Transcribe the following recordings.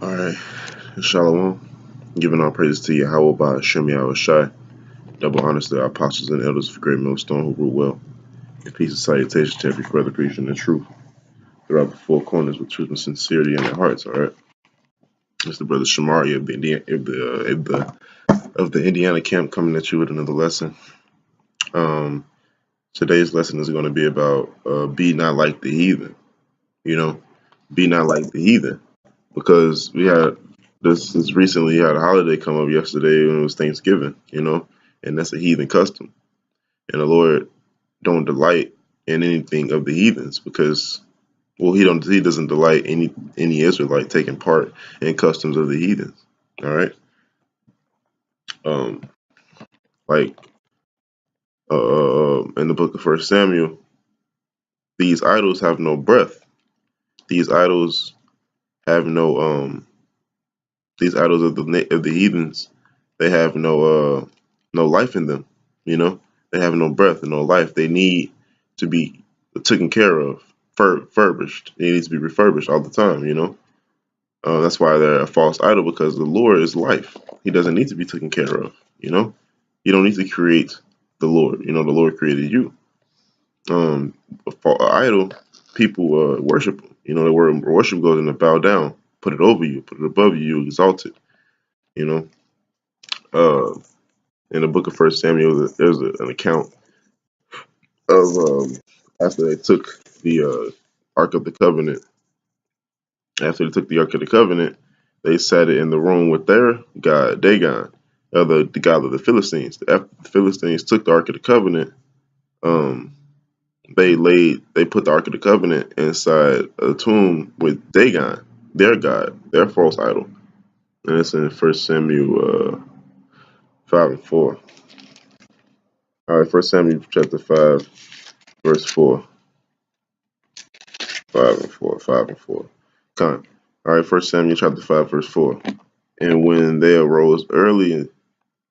All right, Shalom. Giving all praises to Yahweh by Hashem Yahweh Shai. Double honors to our apostles and elders of Great Millstone who rule well. And peace and salutation to every brother preaching the truth throughout the four corners with truth and sincerity in their hearts. All right, it's the brother Shamari of the Indiana camp coming at you with another lesson. Today's lesson is going to be about be not like the heathen. You know, be not like the heathen, because we had this recently had a holiday come up yesterday when it was Thanksgiving, and that's a heathen custom. And the Lord don't delight in anything of the heathens because, well, he doesn't delight any Israelite taking part in customs of the heathens. All right. Um like in the book of First Samuel, these idols have no breath. These idols have no these idols of the heathens, they have no life in them. They have no breath and no life. They need to be taken care of, furbished. They need to be refurbished all the time. That's why they're a false idol, because the Lord is life. He doesn't need to be taken care of. You don't need to create the Lord. The Lord created you. A idol, people worship. The word worship goes in to bow down, put it over you, put it above you, you exalt it. You know, uh, in the book of First Samuel, there's an account of after they took the Ark of the Covenant. After they took the Ark of the Covenant, they sat it in the room with their god Dagon, the god of the Philistines. After the Philistines took the Ark of the Covenant, um, they put the Ark of the Covenant inside a tomb with Dagon, their god, their false idol, and it's in First Samuel 5:4. All right, First Samuel chapter 5, verse 4. 5:4, 5:4. Con. All right, First Samuel chapter 5, verse 4. And when they arose early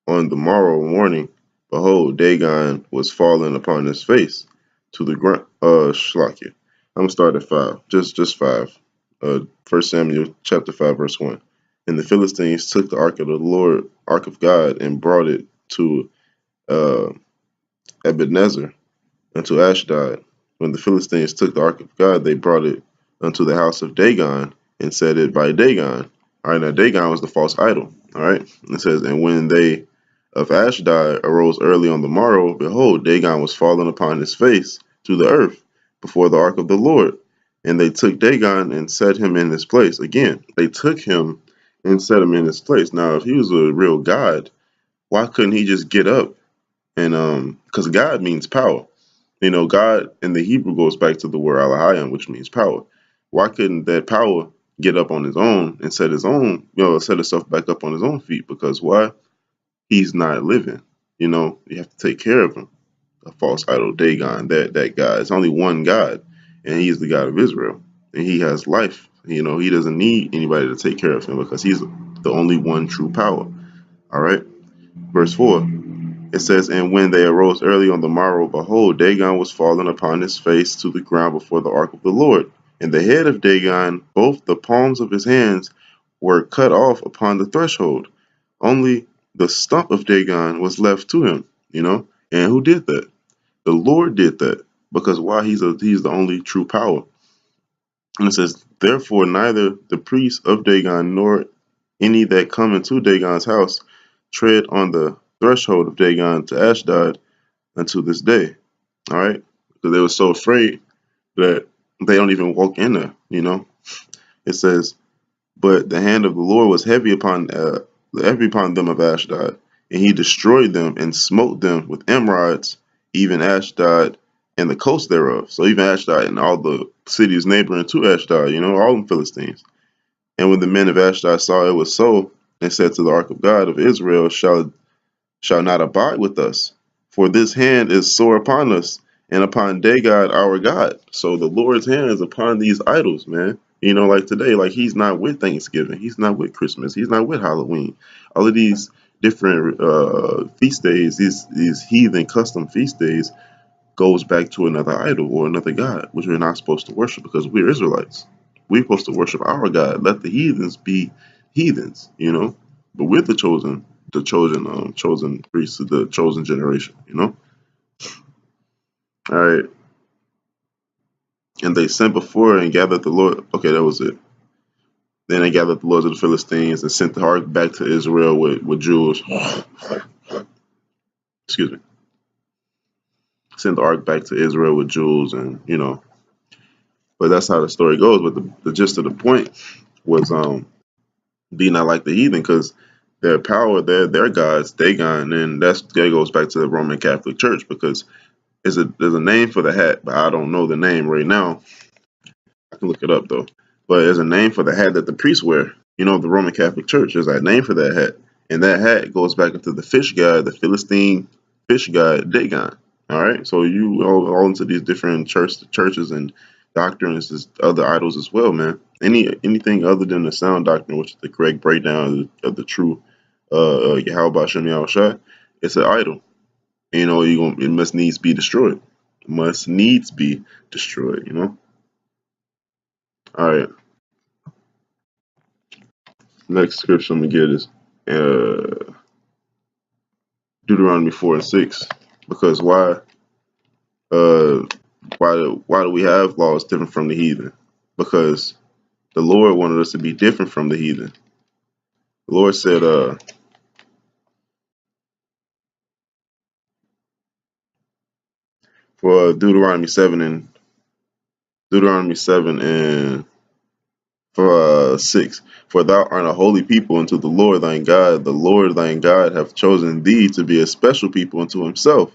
on the morrow morning, behold, Dagon was fallen upon his face to the ground. Shlakia. I'm gonna start at 5, just 5. First Samuel chapter 5, verse 1. And the Philistines took the ark of the Lord, ark of God, and brought it to uh, Ebenezer unto Ashdod. When the Philistines took the ark of God, they brought it unto the house of Dagon and set it by Dagon. All right, now Dagon was the false idol. All right, it says, and when they of Ashdod arose early on the morrow, behold, Dagon was fallen upon his face to the earth before the ark of the Lord. And they took Dagon and set him in his place. Again, they took him and set him in his place. Now, if he was a real God, why couldn't he just get up and because God means power. God in the Hebrew goes back to the word Alahayim, which means power. Why couldn't that power get up on his own and set himself back up on his own feet? Because why? He's not living. You have to take care of him. A false idol, Dagon, that God. It's only one God, and he's the God of Israel, and he has life. He doesn't need anybody to take care of him because he's the only one true power. All right. Verse 4. It says, and when they arose early on the morrow, behold, Dagon was fallen upon his face to the ground before the ark of the Lord. And the head of Dagon, both the palms of his hands, were cut off upon the threshold. Only the stump of Dagon was left to him. And who did that? The Lord did that. Because why? He's the only true power. And it says, therefore, neither the priests of Dagon nor any that come into Dagon's house tread on the threshold of Dagon to Ashdod unto this day. All right, because they were so afraid that they don't even walk in there. It says, but the hand of the Lord was heavy upon them of Ashdod, and he destroyed them and smote them with emerods, even Ashdod and the coast thereof. So even Ashdod and all the cities neighboring to Ashdod, all the Philistines. And when the men of Ashdod saw it was so, they said to the ark of God of Israel, shall not abide with us, for this hand is sore upon us and upon Dagon our God. So the Lord's hand is upon these idols, man. Like today, like he's not with Thanksgiving, he's not with Christmas, he's not with Halloween. All of these different feast days, these heathen custom feast days, goes back to another idol or another God, which we're not supposed to worship because we're Israelites. We're supposed to worship our God. Let the heathens be heathens, you know. But we're chosen priests, the chosen generation, you know. All right. And they sent before and gathered the Lord. Okay, that was it. Then they gathered the lords of the Philistines and sent the ark back to Israel with jewels. Excuse me. Sent the ark back to Israel with jewels, and you know. But that's how the story goes. But the gist of the point was be not like the heathen, because their power, their gods, Dagon, and that goes back to the Roman Catholic Church, because there's a name for the hat, but I don't know the name right now. I can look it up though. But there's a name for the hat that the priests wear. You know, the Roman Catholic Church. There's a name for that hat, and that hat goes back into the fish god, the Philistine fish god Dagon. All right, so you all into these different churches and doctrines, is other idols as well, man. Anything other than the sound doctrine, which is the correct breakdown of the true Yahweh Shem Yahushua, it's an idol. You know, it must needs be destroyed. Must needs be destroyed. You know. All right. Next scripture I'm gonna get is uh, Deuteronomy 4 and 6. Because uh, why do we have laws different from the heathen? Because the Lord wanted us to be different from the heathen. The Lord said, for Deuteronomy 7 and for 6, for thou art a holy people unto the Lord thine God. The Lord thine God hath chosen thee to be a special people unto himself,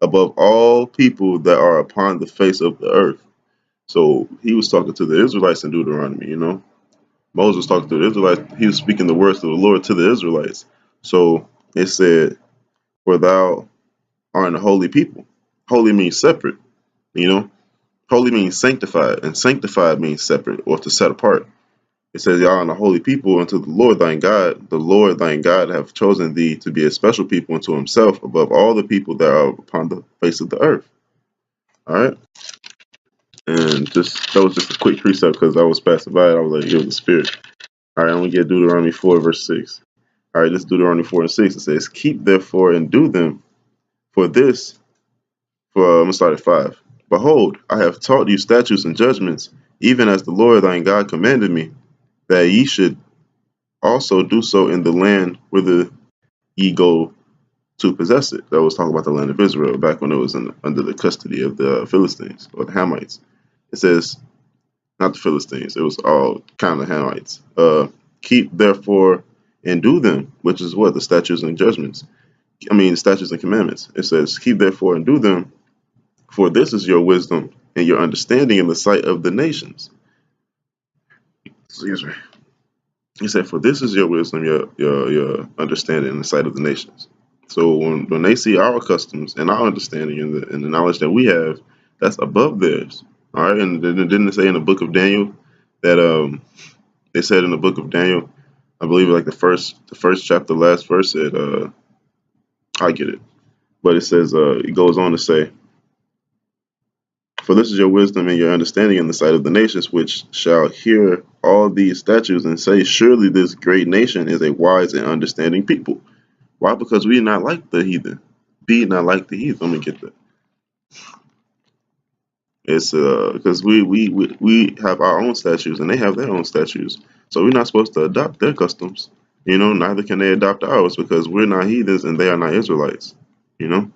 above all people that are upon the face of the earth. So he was talking to the Israelites in Deuteronomy, you know. Moses was talking to the Israelites. He was speaking the words of the Lord to the Israelites. So it said, for thou art a holy people. Holy means separate, you know. Holy means sanctified, and sanctified means separate or to set apart. It says, y'all are a holy people unto the Lord thine God. The Lord thine God hath chosen thee to be a special people unto himself above all the people that are upon the face of the earth. All right. And that was just a quick precept because I was passing by it. I was like, it was the spirit. All right, I'm going to get Deuteronomy 4, verse 6. All right, this is Deuteronomy 4 and 6. It says, keep therefore and do them for this. I'm going to start at 5. Behold, I have taught you statutes and judgments, even as the Lord thine God commanded me, that ye should also do so in the land whither ye go to possess it. That was talking about the land of Israel back when it was under the custody of the Philistines or the Hamites. It says, not the Philistines, it was all kind of Hamites. Keep therefore and do them, which is what? The statutes and judgments. Statutes and commandments. It says, keep therefore and do them, for this is your wisdom and your understanding in the sight of the nations. Excuse me. He said, for this is your wisdom, your understanding in the sight of the nations. So when they see our customs and our understanding and the knowledge that we have, that's above theirs. All right. And didn't it say in the book of Daniel that they said in the book of Daniel, I believe like the first chapter, last verse said, I get it. But it says, it goes on to say, for this is your wisdom and your understanding in the sight of the nations, which shall hear all these statutes and say, surely this great nation is a wise and understanding people. Why? Because we are not like the heathen. Be not like the heathen. Let me get that. It's because we have our own statutes and they have their own statutes. So we're not supposed to adopt their customs. You know, neither can they adopt ours because we're not heathens and they are not Israelites. You know,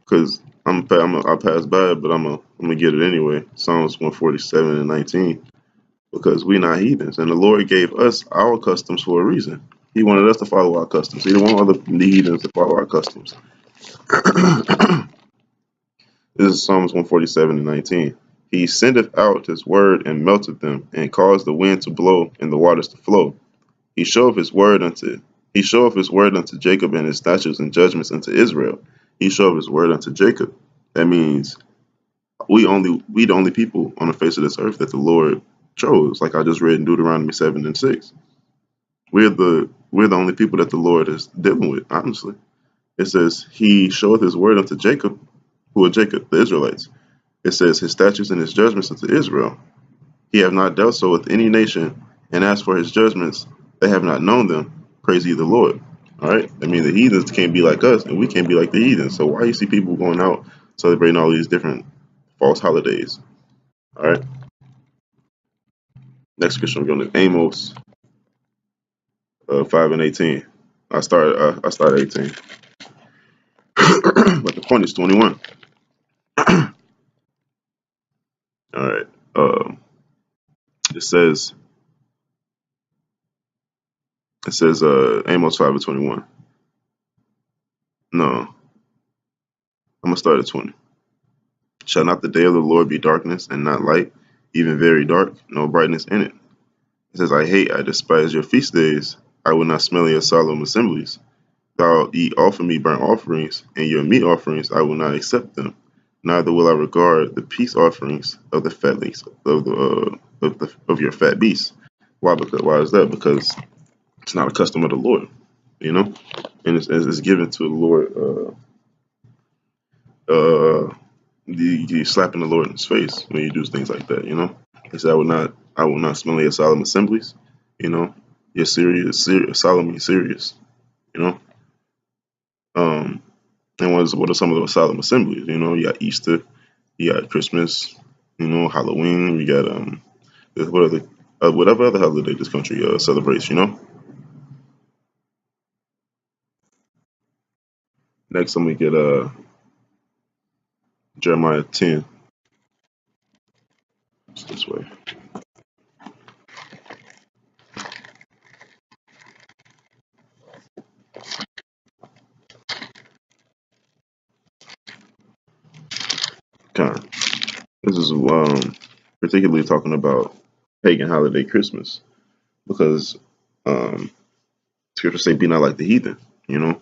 because I pass by it, but I'm gonna get it anyway. Psalms 147 and 19. Because we're not heathens, and the Lord gave us our customs for a reason. He wanted us to follow our customs. He didn't want other heathens to follow our customs. This is Psalms 147 and 19. He sendeth out his word and melted them, and caused the wind to blow and the waters to flow. He showeth his word unto Jacob, and his statutes and judgments unto Israel. He showeth his word unto Jacob. That means we the only people on the face of this earth that the Lord chose, like I just read in Deuteronomy 7 and 6. We're the only people that the Lord is dealing with, honestly. It says, he showeth his word unto Jacob. Who are Jacob? The Israelites. It says, his statutes and his judgments unto Israel. He have not dealt so with any nation, and as for his judgments, they have not known them. Praise ye the Lord. All right. I mean, the heathens can't be like us, and we can't be like the heathens. So why you see people going out celebrating all these different false holidays? All right. Next scripture, I'm going to Amos 5:18. I started 18, but the point is 21. All right. It says Amos 5:21. No, I'm gonna start at 20. Shall not the day of the Lord be darkness and not light, even very dark, no brightness in it? It says, I despise your feast days. I will not smell your solemn assemblies. Thou eat offer me burnt offerings, and your meat offerings I will not accept them. Neither will I regard the peace offerings of the fatlings of your fat beasts. Why? Why is that? Because it's not a custom of the Lord, you know, and it's given to the Lord. You slapping the Lord in his face when you do things like that, you know. He said, I will not smell your solemn assemblies, you know. You're solemnly serious, you know. Um, and what are some of those solemn assemblies? You know, you got Easter, you got Christmas, you know, Halloween. We got what other whatever other holiday this country celebrates, you know. Next, I'm gonna get Jeremiah 10. It's this way. Kind. This is particularly talking about pagan holiday Christmas because um, scripture say, "Be not like the heathen," you know,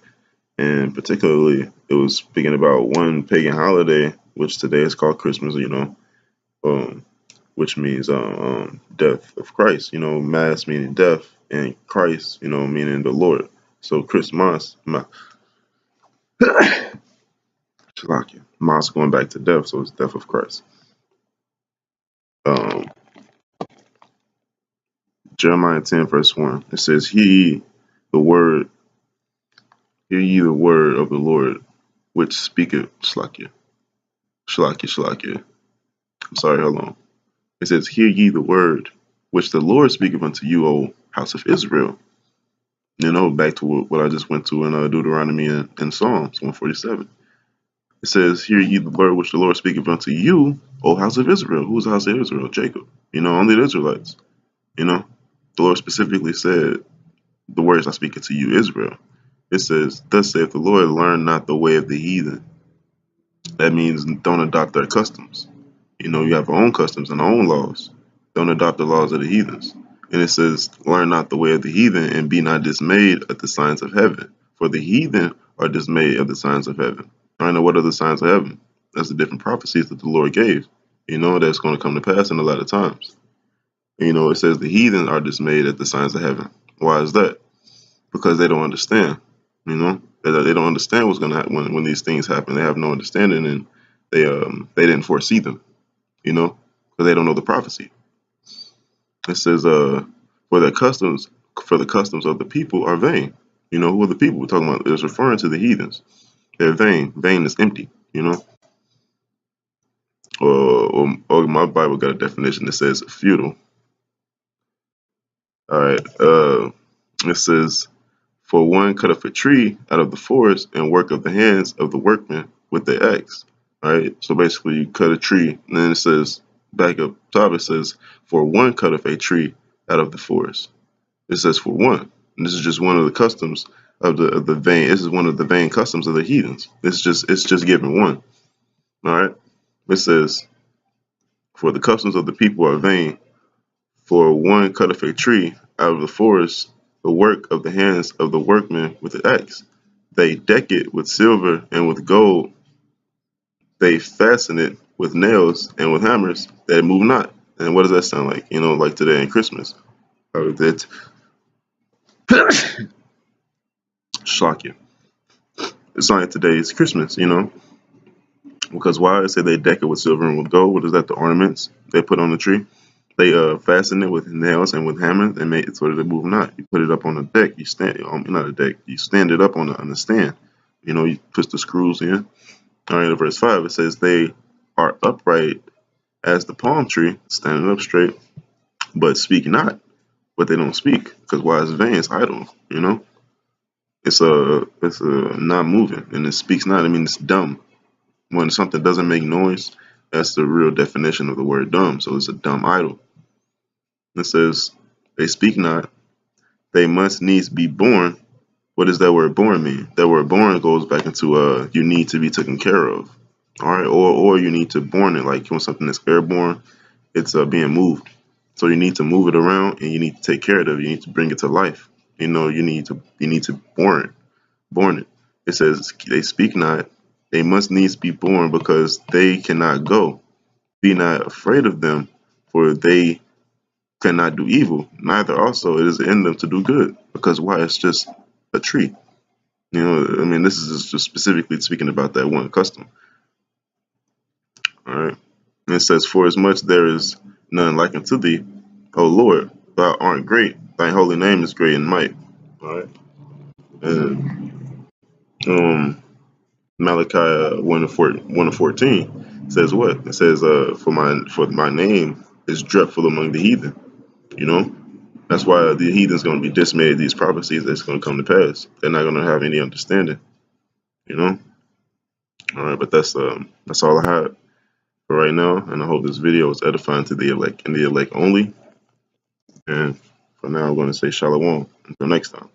and particularly it was speaking about one pagan holiday, which today is called Christmas, you know, um, which means death of Christ, you know, mass meaning death, and Christ, you know, meaning the Lord. So Christmas, Mas going back to death, so it's death of Christ. Um, Jeremiah 10 verse 1. It says, the word, hear ye the word of the Lord, which speaketh Shlakia. I'm sorry, hold on. It says, hear ye the word which the Lord speaketh unto you, O house of Israel. You know, back to what I just went to in Deuteronomy and Psalms 147. It says, hear ye the word which the Lord speaketh unto you, O house of Israel. Who's the house of Israel? Jacob. You know, only the Israelites. You know, the Lord specifically said, the words I speak unto you, Israel. It says, thus saith the Lord, learn not the way of the heathen. That means don't adopt their customs. You know, you have our own customs and our own laws. Don't adopt the laws of the heathens. And it says, learn not the way of the heathen and be not dismayed at the signs of heaven. For the heathen are dismayed at the signs of heaven. I know what are the signs of heaven. That's the different prophecies that the Lord gave. You know, that's going to come to pass in a lot of times. And, you know, it says the heathen are dismayed at the signs of heaven. Why is that? Because they don't understand. You know, they don't understand what's going to happen when these things happen. They have no understanding, and they didn't foresee them. You know, because they don't know the prophecy. It says, for the customs of the people are vain. You know, who are the people we're talking about? It's referring to the heathens. They're vain. Vain is empty. You know, or my Bible got a definition that says futile. All right. It says, for one cutteth a tree out of the forest and work of the hands of the workmen with the axe. All right. So basically, you cut a tree, and then it says back up top. It says, for one cutteth a tree out of the forest. It says for one. And this is just one of the customs of the vain. This is one of the vain customs of the heathens. It's just given one. All right. It says, for the customs of the people are vain. For one cutteth a tree out of the forest, the work of the hands of the workmen with the axe. They deck it with silver and with gold. They fasten it with nails and with hammers that move not. And what does that sound like? You know, like today in Christmas. That shock you. It's like today's Christmas, you know. Because why? It said they deck it with silver and with gold. What is that? The ornaments they put on the tree. They fasten it with nails and with hammers and make it so that it move not. You put it up on a deck. You stand not a deck. You stand it up on the stand. You know, you push the screws in. All right, in verse 5, it says they are upright as the palm tree, standing up straight, but speak not. But they don't speak because why? It's vain, it's idle. You know, it's not moving, and it speaks not. I mean, it's dumb. When something doesn't make noise, that's the real definition of the word dumb. So it's a dumb idol. It says they speak not. They must needs be born. What does that word born mean? That word born goes back into you need to be taken care of. All right, or you need to born it, like when something is airborne, it's being moved. So you need to move it around and you need to take care of it. You need to bring it to life. You know, you need to born it. It says they speak not, they must needs be born because they cannot go. Be not afraid of them, for they cannot do evil, neither also it is in them to do good. Because why? It's just a tree. You know, I mean, this is just specifically speaking about that one custom. All right. And it says, for as much there is none like unto thee, O Lord, thou art great, thy holy name is great in might. All right. And Malachi 1 and 14 says what? It says, for my name is dreadful among the heathen. You know, that's why the heathen's going to be dismayed. These prophecies that's going to come to pass. They're not going to have any understanding. You know. All right, but that's all I had for right now, and I hope this video is edifying to the elect and the elect only. And for now, I'm going to say shalom. Until next time.